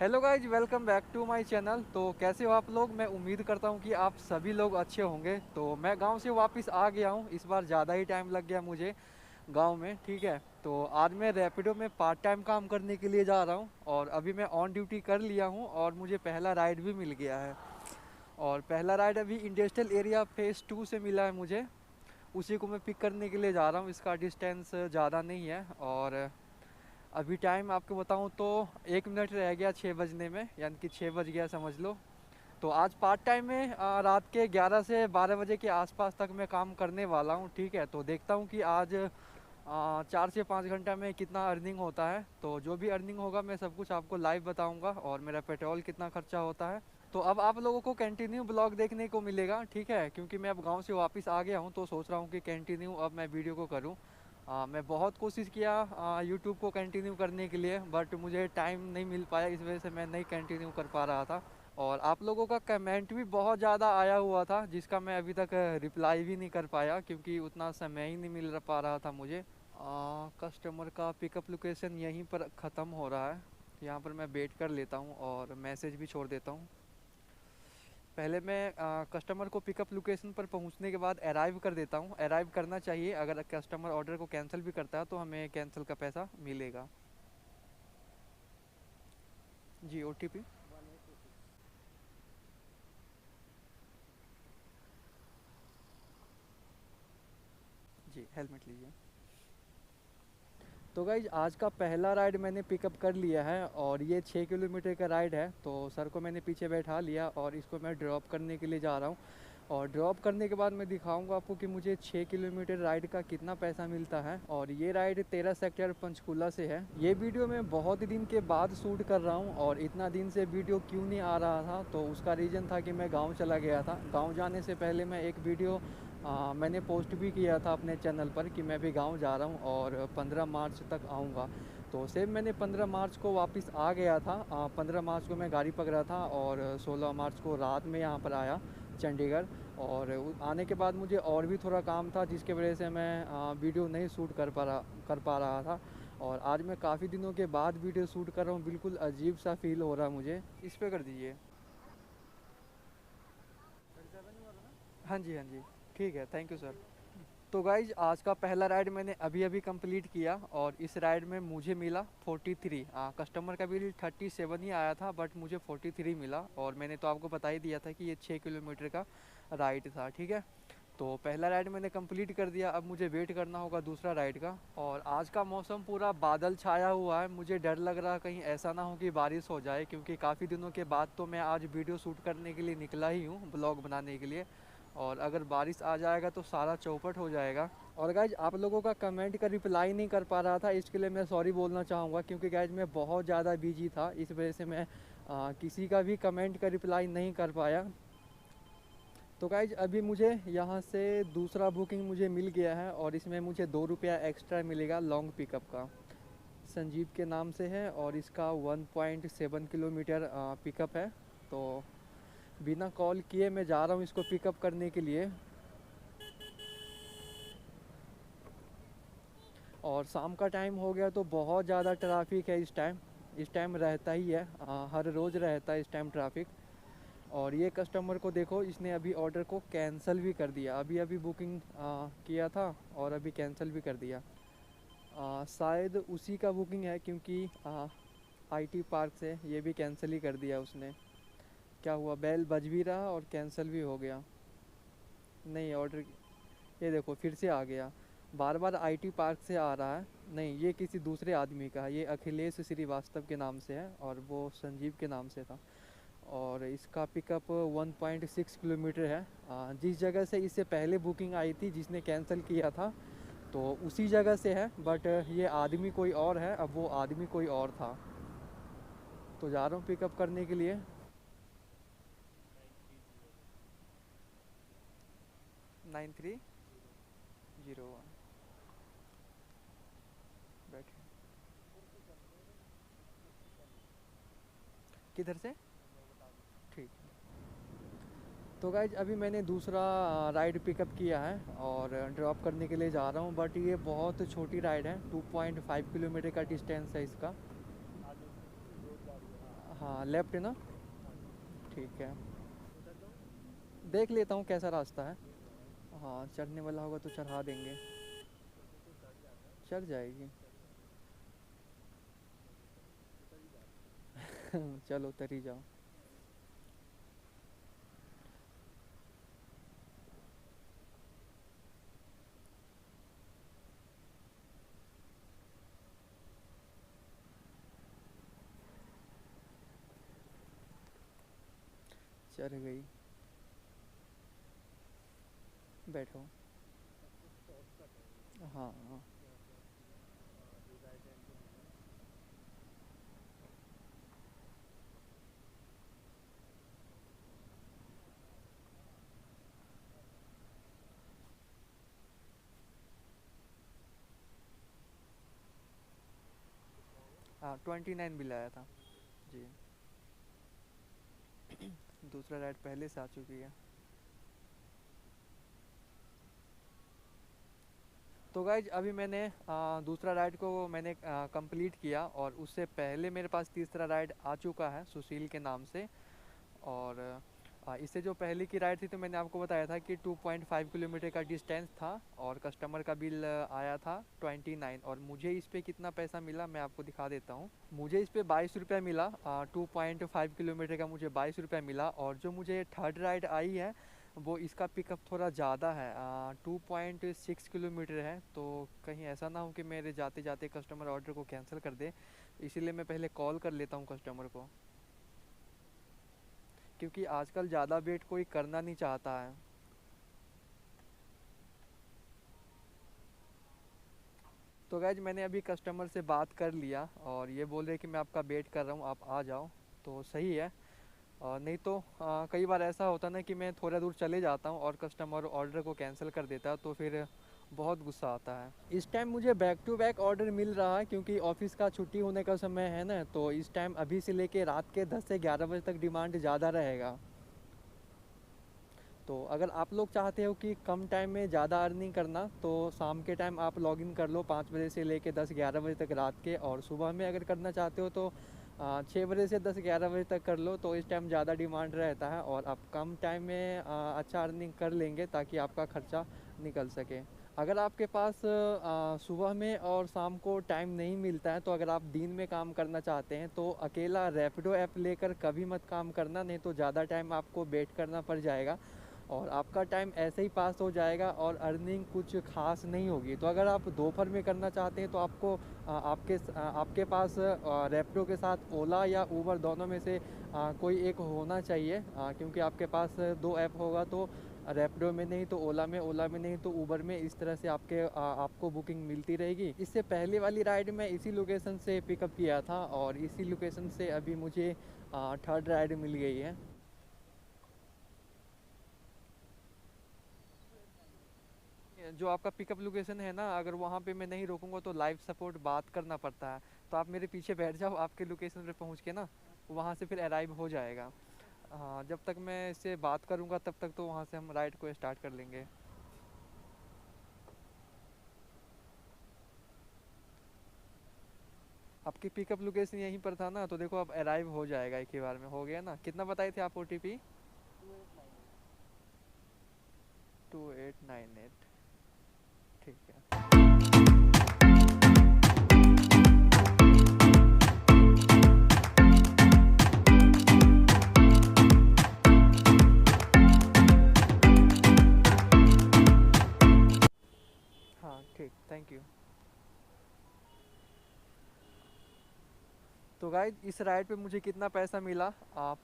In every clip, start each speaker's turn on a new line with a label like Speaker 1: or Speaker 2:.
Speaker 1: Hello guys, welcome back to my channel. तो कैसे हो आप लोग? मैं उम्मीद करता हूँ कि आप सभी लोग अच्छे होंगे। तो मैं गांव से वापस आ गया हूँ। इस बार ज़्यादा ही टाइम लग गया मुझे गांव में। ठीक है, तो आज मैं रैपिडो में पार्ट टाइम काम करने के लिए जा रहा हूँ और अभी मैं ऑन ड्यूटी कर लिया हूँ और मुझे पहला राइड भी मिल गया है। और पहला राइड अभी इंडस्ट्रियल एरिया फेज़ 2 से मिला है मुझे। उसी को मैं पिक करने के लिए जा रहा हूँ। इसका डिस्टेंस ज़्यादा नहीं है और अभी टाइम आपको बताऊं तो 1 मिनट रह गया 6 बजने में, यानी कि 6 बज गया समझ लो। तो आज पार्ट टाइम में रात के 11 से 12 बजे के आसपास तक मैं काम करने वाला हूं। ठीक है, तो देखता हूं कि आज 4 से 5 घंटा में कितना अर्निंग होता है। तो जो भी अर्निंग होगा मैं सब कुछ आपको लाइव बताऊंगा और मेरा पेट्रोल कितना खर्चा होता है। तो अब आप लोगों को कंटिन्यू ब्लॉग देखने को मिलेगा। ठीक है, क्योंकि मैं अब गांव से वापस आ गया हूं तो सोच रहा हूं कि कंटिन्यू अब मैं वीडियो को करूं। मैं बहुत कोशिश किया यूट्यूब को कंटिन्यू करने के लिए, बट मुझे टाइम नहीं मिल पाया। इस वजह से मैं नहीं कंटिन्यू कर पा रहा था। और आप लोगों का कमेंट भी बहुत ज़्यादा आया हुआ था जिसका मैं अभी तक रिप्लाई भी नहीं कर पाया क्योंकि उतना समय ही नहीं मिल पा रहा था मुझे। कस्टमर का पिकअप लोकेशन यहीं पर ख़त्म हो रहा है। यहाँ पर मैं वेट कर लेता हूँ और मैसेज भी छोड़ देता हूँ। पहले मैं कस्टमर को पिकअप लोकेशन पर पहुंचने के बाद अराइव कर देता हूं। अराइव करना चाहिए, अगर कस्टमर ऑर्डर को कैंसिल भी करता है तो हमें कैंसिल का पैसा मिलेगा। जी, ओटीपी। जी, हेलमेट लीजिए। तो गाइज आज का पहला राइड मैंने पिकअप कर लिया है और ये 6 किलोमीटर का राइड है। तो सर को मैंने पीछे बैठा लिया और इसको मैं ड्रॉप करने के लिए जा रहा हूँ। और ड्रॉप करने के बाद मैं दिखाऊंगा आपको कि मुझे 6 किलोमीटर राइड का कितना पैसा मिलता है। और ये राइड 13 सेक्टर पंचकूला से है। ये वीडियो मैं बहुत दिन के बाद शूट कर रहा हूँ और इतना दिन से वीडियो क्यों नहीं आ रहा था तो उसका रीज़न था कि मैं गाँव चला गया था। गाँव जाने से पहले मैं एक वीडियो मैंने पोस्ट भी किया था अपने चैनल पर कि मैं भी गांव जा रहा हूं और 15 मार्च तक आऊंगा। तो सेम मैंने 15 मार्च को वापस आ गया था। 15 मार्च को मैं गाड़ी पकड़ा था और 16 मार्च को रात में यहाँ पर आया चंडीगढ़। और आने के बाद मुझे और भी थोड़ा काम था जिसके वजह से मैं वीडियो नहीं शूट कर पा रहा था। और आज मैं काफ़ी दिनों के बाद वीडियो शूट कर रहा हूँ। बिल्कुल अजीब सा फील हो रहा है मुझे। इस पे कर दीजिए। हाँ जी, हाँ जी। ठीक है, थैंक यू सर। तो गाइज आज का पहला राइड मैंने अभी अभी कंप्लीट किया और इस राइड में मुझे मिला 43। कस्टमर का बिल 37 ही आया था बट मुझे 43 मिला। और मैंने तो आपको बता ही दिया था कि ये 6 किलोमीटर का राइड था। ठीक है, तो पहला राइड मैंने कंप्लीट कर दिया। अब मुझे वेट करना होगा दूसरा राइड का। और आज का मौसम पूरा बादल छाया हुआ है। मुझे डर लग रहा है कहीं ऐसा ना हो कि बारिश हो जाए, क्योंकि काफ़ी दिनों के बाद तो मैं आज वीडियो शूट करने के लिए निकला ही हूँ, ब्लॉग बनाने के लिए। और अगर बारिश आ जाएगा तो सारा चौपट हो जाएगा। और गाइज आप लोगों का कमेंट का रिप्लाई नहीं कर पा रहा था, इसके लिए मैं सॉरी बोलना चाहूँगा क्योंकि गाइज मैं बहुत ज़्यादा बिजी था। इस वजह से मैं किसी का भी कमेंट का रिप्लाई नहीं कर पाया। तो गाइज अभी मुझे यहाँ से दूसरा बुकिंग मुझे मिल गया है और इसमें मुझे 2 रुपया एक्स्ट्रा मिलेगा लॉन्ग पिकअप का। संजीव के नाम से है और इसका 1.7 किलोमीटर पिकअप है। तो बिना कॉल किए मैं जा रहा हूँ इसको पिकअप करने के लिए। और शाम का टाइम हो गया तो बहुत ज़्यादा ट्रैफिक है इस टाइम रहता ही है। हर रोज़ रहता है इस टाइम ट्रैफिक। और ये कस्टमर को देखो, इसने अभी ऑर्डर को कैंसिल भी कर दिया। अभी अभी बुकिंग किया था और अभी कैंसिल भी कर दिया। शायद उसी का बुकिंग है क्योंकि आईटी पार्क से ये भी कैंसिल ही कर दिया उसने। क्या हुआ, बेल बज भी रहा और कैंसिल भी हो गया। नहीं ऑर्डर, ये देखो फिर से आ गया। बार बार आईटी पार्क से आ रहा है। नहीं, ये किसी दूसरे आदमी का है। ये अखिलेश श्रीवास्तव के नाम से है और वो संजीव के नाम से था। और इसका पिकअप 1.6 किलोमीटर है। जिस जगह से इससे पहले बुकिंग आई थी जिसने कैंसिल किया था तो उसी जगह से है, बट ये आदमी कोई और है। अब वो आदमी कोई और था। तो जा रहा हूँ पिकअप करने के लिए। 9301। बैठे किधर से? ठीक है। तो गाइज अभी मैंने दूसरा राइड पिकअप किया है और ड्रॉप करने के लिए जा रहा हूँ, बट ये बहुत छोटी राइड है। 2.5 किलोमीटर का डिस्टेंस है इसका। हाँ लेफ्ट ना। ठीक है, देख लेता हूँ कैसा रास्ता है। हाँ चढ़ने वाला होगा तो चढ़ा देंगे। चढ़ जाएगी। चलो उतर ही जाओ। चढ़ गई। बैठो। हाँ हाँ। 29 बिल आया था। जी। दूसरा राइड पहले से आ चुकी है। तो गाइज अभी मैंने दूसरा राइड को मैंने कंप्लीट किया, और उससे पहले मेरे पास तीसरा राइड आ चुका है सुशील के नाम से। और इससे जो पहले की राइड थी तो मैंने आपको बताया था कि 2.5 किलोमीटर का डिस्टेंस था, और कस्टमर का बिल आया था 29। और मुझे इस पे कितना पैसा मिला मैं आपको दिखा देता हूँ। मुझे इस पे 22 रुपये मिला। 2.5 किलोमीटर का मुझे 22 रुपये मिला। और जो मुझे थर्ड राइड आई है वो इसका पिकअप थोड़ा ज़्यादा है, 2.6 किलोमीटर है। तो कहीं ऐसा ना हो कि मेरे जाते जाते कस्टमर ऑर्डर को कैंसिल कर दे, इसीलिए मैं पहले कॉल कर लेता हूँ कस्टमर को, क्योंकि आजकल ज़्यादा वेट कोई करना नहीं चाहता है। तो गैज मैंने अभी कस्टमर से बात कर लिया, और ये बोल रहे कि मैं आपका वेट कर रहा हूँ, आप आ जाओ। तो सही है। नहीं तो कई बार ऐसा होता ना कि मैं थोड़ा दूर चले जाता हूँ और कस्टमर ऑर्डर को कैंसिल कर देता है, तो फिर बहुत गुस्सा आता है। इस टाइम मुझे बैक टू बैक ऑर्डर मिल रहा है, क्योंकि ऑफिस का छुट्टी होने का समय है ना, तो इस टाइम अभी से लेके रात के 10 से 11 बजे तक डिमांड ज़्यादा रहेगा। तो अगर आप लोग चाहते हो कि कम टाइम में ज़्यादा अर्निंग करना, तो शाम के टाइम आप लॉग इन कर लो 5 बजे से लेके 10-11 बजे तक रात के। और सुबह में अगर करना चाहते हो तो 6 बजे से 10-11 बजे तक कर लो, तो इस टाइम ज़्यादा डिमांड रहता है, और आप कम टाइम में अच्छा अर्निंग कर लेंगे ताकि आपका खर्चा निकल सके। अगर आपके पास सुबह में और शाम को टाइम नहीं मिलता है, तो अगर आप दिन में काम करना चाहते हैं तो अकेला रैपिडो ऐप लेकर कभी मत काम करना, नहीं तो ज़्यादा टाइम आपको वेट करना पड़ जाएगा, और आपका टाइम ऐसे ही पास हो जाएगा और अर्निंग कुछ खास नहीं होगी। तो अगर आप दोपहर में करना चाहते हैं तो आपको आपके पास रैपिडो के साथ ओला या उबर दोनों में से कोई एक होना चाहिए, क्योंकि आपके पास दो ऐप होगा, तो रैपिडो में नहीं तो ओला में, ओला में नहीं तो उबर में, इस तरह से आपको बुकिंग मिलती रहेगी। इससे पहले वाली राइड में इसी लोकेशन से पिकअप किया था, और इसी लोकेशन से अभी मुझे थर्ड राइड मिल गई है। जो आपका पिकअप लोकेशन है ना, अगर वहाँ पे मैं नहीं रोकूंगा तो लाइव सपोर्ट बात करना पड़ता है। तो आप मेरे पीछे बैठ जाओ, आपके लोकेशन पे पहुँच के ना वहाँ से फिर अराइव हो जाएगा। हाँ जब तक मैं इससे बात करूँगा तब तक तो वहाँ से हम राइड को स्टार्ट कर लेंगे। आपकी पिकअप लोकेशन यहीं पर था ना, तो देखो अब अराइव हो जाएगा, एक ही बार में हो गया ना। कितना बताए थे आप OTP? 2898। ठीक है। हाँ ठीक, थैंक यू। तो गाइज इस राइड पे मुझे कितना पैसा मिला?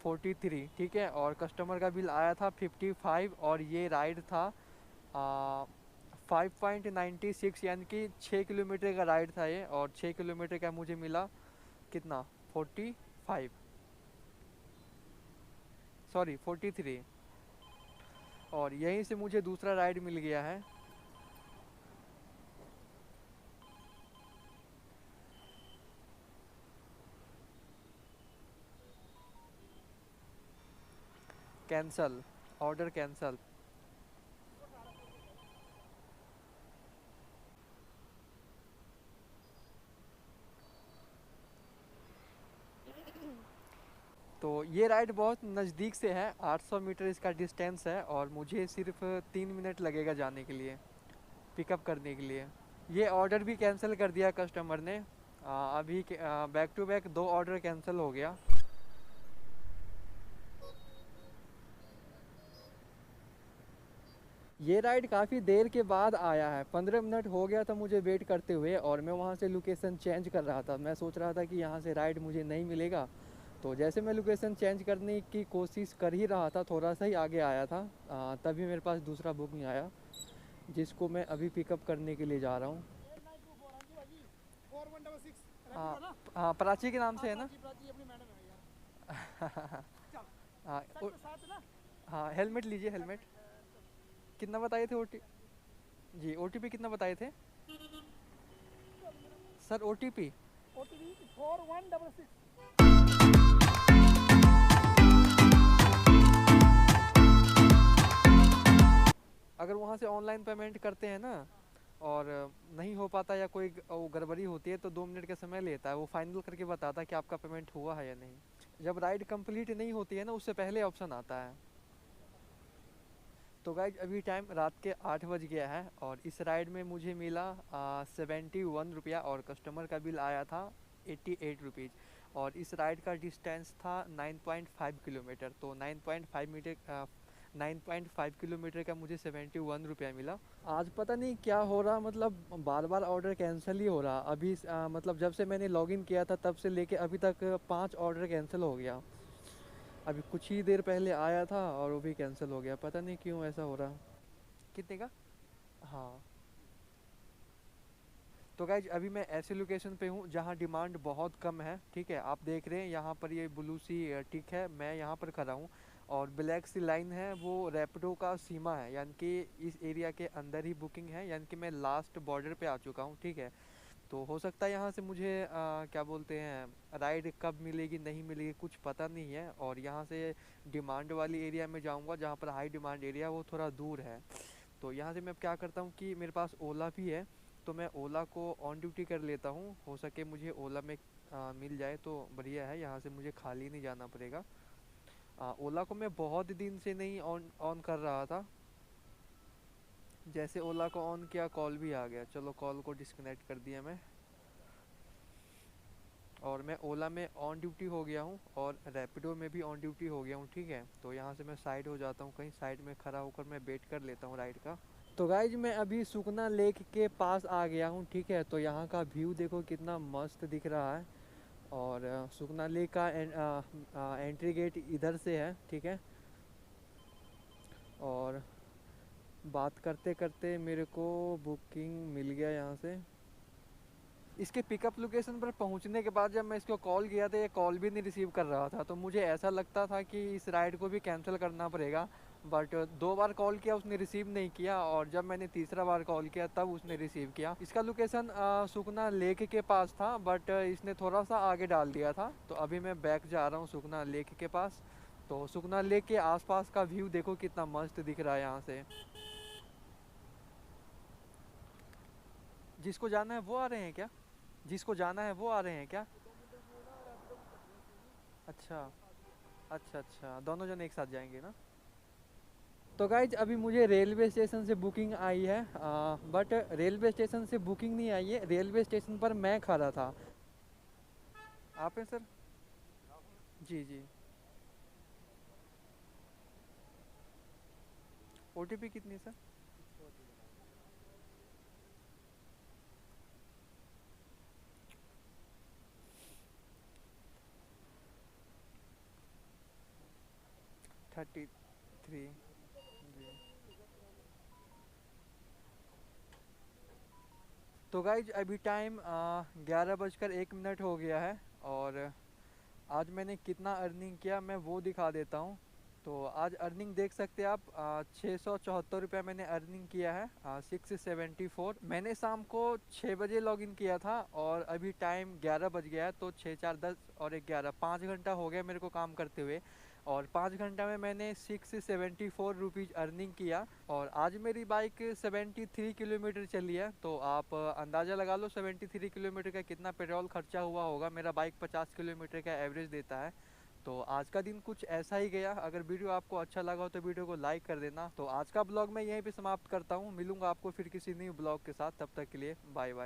Speaker 1: 43, ठीक है। और कस्टमर का बिल आया था 55, और ये राइड था 5.96, यानी कि 6 किलोमीटर का राइड था ये, और 6 किलोमीटर का मुझे मिला कितना? 45, सॉरी 43। और यहीं से मुझे दूसरा राइड मिल गया है। Cancel, order cancel. ये राइड बहुत नज़दीक से है, 800 मीटर इसका डिस्टेंस है और मुझे सिर्फ 3 मिनट लगेगा जाने के लिए, पिकअप करने के लिए। ये ऑर्डर भी कैंसिल कर दिया कस्टमर ने। अभी back to back 2 order cancel हो गया। ये राइड काफ़ी देर के बाद आया है, 15 मिनट हो गया था मुझे वेट करते हुए, और मैं वहाँ से लोकेशन चेंज कर रहा था। मैं सोच रहा था कि यहाँ से राइड मुझे नहीं मिलेगा, तो जैसे मैं लोकेशन चेंज करने की कोशिश कर ही रहा था, थोड़ा सा ही आगे आया था, तभी मेरे पास दूसरा बुकिंग आया, जिसको मैं अभी पिकअप करने के लिए जा रहा हूँ। हाँ हाँ, प्राची के नाम से है ना? हाँ हाँ, हेलमेट लीजिए, हेलमेट। कितना बताए थे ओटी? जी, ओटीपी कितना बताए थे सर? ओटीपी
Speaker 2: 4166।
Speaker 1: अगर वहाँ से ऑनलाइन पेमेंट करते हैं ना और नहीं हो पाता या कोई वो गड़बड़ी होती है तो 2 मिनट का समय लेता है, वो फाइनल करके बताता है कि आपका पेमेंट हुआ है या नहीं। जब राइड कंप्लीट नहीं होती है ना, उससे पहले ऑप्शन आता है। तो गाइज अभी टाइम रात के 8 बज गया है और इस राइड में मुझे मिला 71 रुपया, और कस्टमर का बिल आया था 88 रुपीज़। और इस राइड का डिस्टेंस था 9.5 किलोमीटर। तो 9.5 किलोमीटर का मुझे 71 रुपया मिला। आज पता नहीं क्या हो रहा, मतलब बार बार ऑर्डर कैंसिल ही हो रहा। अभी मतलब जब से मैंने लॉगिन किया था तब से लेके अभी तक 5 ऑर्डर कैंसिल हो गया। अभी कुछ ही देर पहले आया था और वो भी कैंसिल हो गया, पता नहीं क्यों ऐसा हो रहा। कितने का? हाँ। तो गाइज अभी मैं ऐसे लोकेशन पे हूँ जहाँ डिमांड बहुत कम है, ठीक है। आप देख रहे हैं यहाँ पर ये ब्लू सी टिक है, मैं यहाँ पर खड़ा हूँ, और ब्लैक सी लाइन है, वो रैपिडो का सीमा है, यानी कि इस एरिया के अंदर ही बुकिंग है, यानी कि मैं लास्ट बॉर्डर पे आ चुका हूँ, ठीक है। तो हो सकता है यहाँ से मुझे क्या बोलते हैं, राइड कब मिलेगी नहीं मिलेगी कुछ पता नहीं है। और यहाँ से डिमांड वाली एरिया में जाऊँगा, जहाँ पर हाई डिमांड एरिया, वो थोड़ा दूर है। तो यहाँ से मैं क्या करता हूँ कि मेरे पास ओला भी है, तो मैं ओला को ऑन ड्यूटी कर लेता हूँ। हो सके मुझे ओला में मिल जाए तो बढ़िया है, यहाँ से मुझे खाली नहीं जाना पड़ेगा। ओला को मैं बहुत दिन से नहीं ऑन ऑन कर रहा था। जैसे ओला को ऑन किया, कॉल भी आ गया, चलो कॉल को डिस्कनेक्ट कर दिया मैं। और मैं ओला में ऑन ड्यूटी हो गया हूँ और रैपिडो में भी ऑन ड्यूटी हो गया हूँ, ठीक है। तो यहाँ से मैं साइड हो जाता हूँ, कहीं साइड में खड़ा होकर मैं वेट कर लेता हूँ राइड का। तो गाइज मैं अभी सुकना लेक के पास आ गया हूँ, ठीक है। तो यहाँ का व्यू देखो कितना मस्त दिख रहा है। और सुकना लेक का एंट्री गेट इधर से है, ठीक है। और बात करते करते मेरे को बुकिंग मिल गया यहाँ से। इसके पिकअप लोकेशन पर पहुंचने के बाद जब मैं इसको कॉल किया था, ये कॉल भी नहीं रिसीव कर रहा था, तो मुझे ऐसा लगता था कि इस राइड को भी कैंसिल करना पड़ेगा। बट 2 बार कॉल किया, उसने रिसीव नहीं किया, और जब मैंने तीसरा बार कॉल किया तब उसने रिसीव किया। इसका लोकेशन सुकना लेक के पास था, बट इसने थोड़ा सा आगे डाल दिया था। तो अभी मैं बैक जा रहा हूँ सुकना लेक के पास। तो सुकना लेक के आसपास का व्यू देखो कितना मस्त दिख रहा है यहाँ से। जिसको जाना है वो आ रहे हैं क्या? जिसको जाना है वो आ रहे हैं क्या? अच्छा अच्छा अच्छा, दोनों जन एक साथ जाएंगे ना। तो गाइज अभी मुझे रेलवे स्टेशन से बुकिंग आई है, बट रेलवे स्टेशन से बुकिंग नहीं आई है, रेलवे स्टेशन पर मैं खड़ा था। आप हैं सर? जी जी। ओटीपी कितनी है सर? 33। जी। तो गाइज अभी टाइम 11 बजकर 1 मिनट हो गया है, और आज मैंने कितना अर्निंग किया मैं वो दिखा देता हूँ। तो आज अर्निंग देख सकते हैं आप, 674 रुपये मैंने अर्निंग किया है, 674। मैंने शाम को 6 बजे लॉगिन किया था और अभी टाइम 11 बज गया है, तो 6 4 10 और 11, 5 घंटा हो गया मेरे को काम करते हुए। और 5 घंटा में मैंने 674 रुपीज़ अर्निंग किया। और आज मेरी बाइक 73 किलोमीटर चली है, तो आप अंदाज़ा लगा लो 73 किलोमीटर का कितना पेट्रोल खर्चा हुआ होगा। मेरा बाइक 50 किलोमीटर का एवरेज देता है, तो आज का दिन कुछ ऐसा ही गया। अगर वीडियो आपको अच्छा लगा हो तो वीडियो को लाइक कर देना। तो आज का ब्लॉग मैं यहीं पे समाप्त करता हूँ, मिलूंगा आपको फिर किसी न्यू ब्लॉग के साथ, तब तक के लिए बाय बाय।